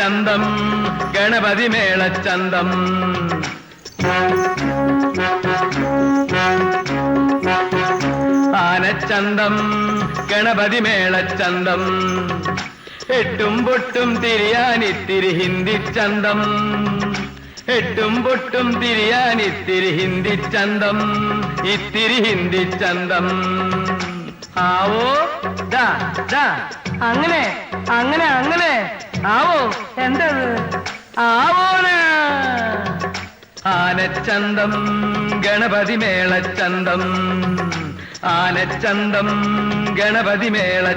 ആനച്ചന്തം ഗണപതി മേളച്ചന്തം. ആനച്ചന്തം ഗണപതി മേളച്ചന്തം. എട്ടും പൊട്ടും തിരിയാനിത്തിരി ഹിന്ദി ചന്തം. എട്ടും പൊട്ടും തിരിയാനിത്തിരി ഹിന്ദി ചന്തം. ഇത്തിരി ഹിന്ദി ചന്തം. ആവോ ദാ ദാ അങ്ങനെ അങ്ങനെ അങ്ങനെ ആവോ എന്തത് ആവോന്. ആനച്ചന്തം ഗണപതി മേളച്ചന്തം. ആനച്ചന്തം ഗണപതി മേള